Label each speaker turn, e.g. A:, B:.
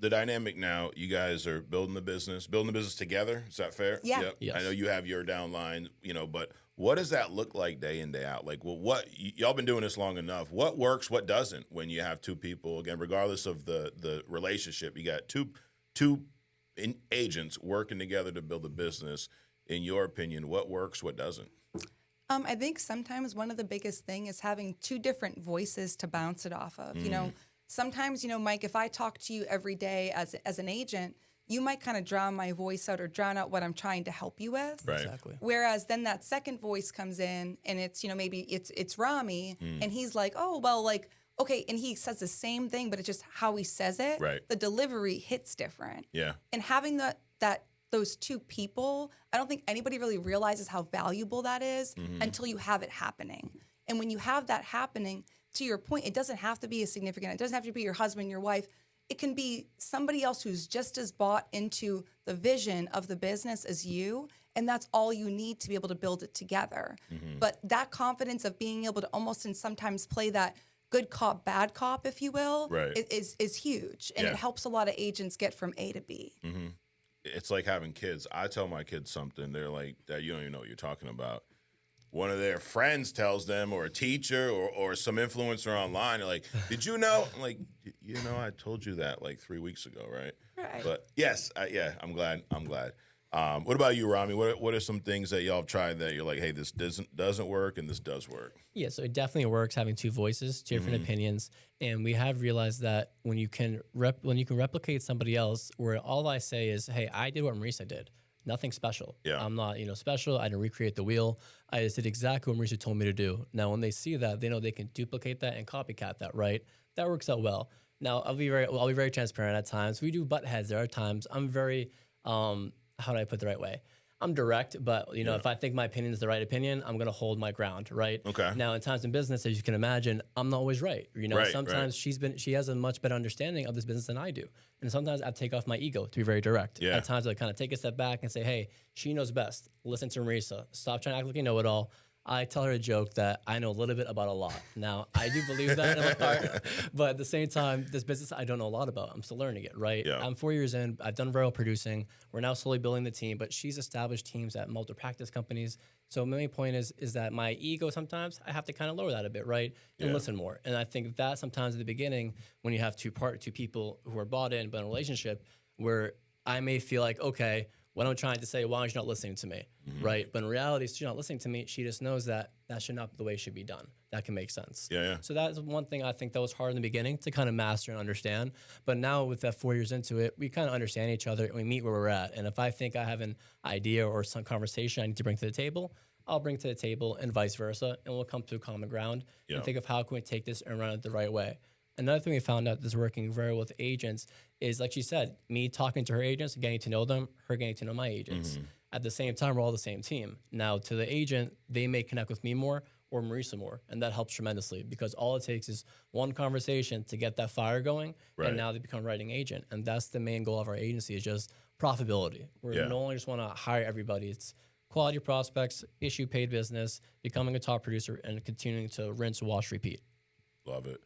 A: the dynamic now, you guys are building the business together. Is that fair?
B: Yeah.
A: Yep.
C: Yes.
A: I know you have your downline, but what does that look like day in, day out? Like, well, y'all been doing this long enough. What works, what doesn't when you have two people, again, regardless of the relationship, you got two agents working together to build a business. In your opinion, what works, what doesn't?
B: I think sometimes one of the biggest thing is having two different voices to bounce it off of. Sometimes, Mike, if I talk to you every day as an agent, you might kind of drown my voice out or drown out what I'm trying to help you with.
A: Right.
C: Exactly.
B: Whereas then that second voice comes in and it's, maybe it's Rami and he's like, oh, well, like, okay. And he says the same thing, but it's just how he says it.
A: Right.
B: The delivery hits different.
A: Yeah.
B: And having those two people, I don't think anybody really realizes how valuable that is until you have it happening. And when you have that happening, to your point, it doesn't have to be a significant, it doesn't have to be your husband, your wife. It can be somebody else who's just as bought into the vision of the business as you. And that's all you need to be able to build it together. But that confidence of being able to almost and sometimes play that good cop, bad cop, if you will,
A: Right.
B: is huge. And
A: Yeah.
B: it helps a lot of agents get from A to B.
A: It's like having kids. I tell my kids something, they're like, Dad, you don't even know what you're talking about. One of their friends tells them, or a teacher, or some influencer online, they're like, did you know? I'm like, I told you that like 3 weeks ago, right?
B: Right.
A: But yes, I'm glad. What about you, Rami? What are some things that y'all have tried that you're like, hey, this doesn't work and this does work?
C: Yeah, so it definitely works having two voices, two different opinions, and we have realized that when you can replicate somebody else, where all I say is, "Hey, I did what Marysa did, nothing special.
A: Yeah.
C: I'm not special. I didn't recreate the wheel. I just did exactly what Marysa told me to do." Now, when they see that, they know they can duplicate that and copycat that. Right? That works out well. Now, I'll be very transparent. At times, we do butt heads. There are times I'm very how do I put it the right way? I'm direct, but if I think my opinion is the right opinion, I'm gonna hold my ground, right?
A: Okay.
C: Now, in times in business, as you can imagine, I'm not always right.
A: Right,
C: Sometimes she has a much better understanding of this business than I do, and sometimes I take off my ego to be very direct.
A: Yeah.
C: At times, I kind of take a step back and say, "Hey, she knows best. Listen to Marysa. Stop trying to act like you know it all." I tell her a joke that I know a little bit about a lot. Now, I do believe that in my heart, but at the same time, this business I don't know a lot about. I'm still learning it, right?
A: Yeah.
C: I'm 4 years in. I've done very well producing. We're now slowly building the team, but she's established teams at multiple practice companies. So my main point is that my ego sometimes, I have to kind of lower that a bit, right? And listen more. And I think that sometimes at the beginning, when you have two people who are bought in, but in a relationship, where I may feel like, okay, what I'm trying to say, why are you not listening to me, right? But in reality, she's not listening to me. She just knows that should not be the way it should be done. That can make sense.
A: Yeah.
C: So that's one thing I think that was hard in the beginning to kind of master and understand. But now with that 4 years into it, we kind of understand each other and we meet where we're at. And if I think I have an idea or some conversation I need to bring to the table, I'll bring to the table and vice versa. And we'll come to a common ground and think of how can we take this and run it the right way. Another thing we found out that's working very well with agents is, like she said, me talking to her agents, getting to know them, her getting to know my agents. At the same time, we're all the same team. Now, to the agent, they may connect with me more or Marysa more, and that helps tremendously because all it takes is one conversation to get that fire going, and now they become a writing agent. And that's the main goal of our agency is just profitability. We no longer just want to hire everybody. It's quality prospects, issue paid business, becoming a top producer, and continuing to rinse, wash, repeat.
A: Love it.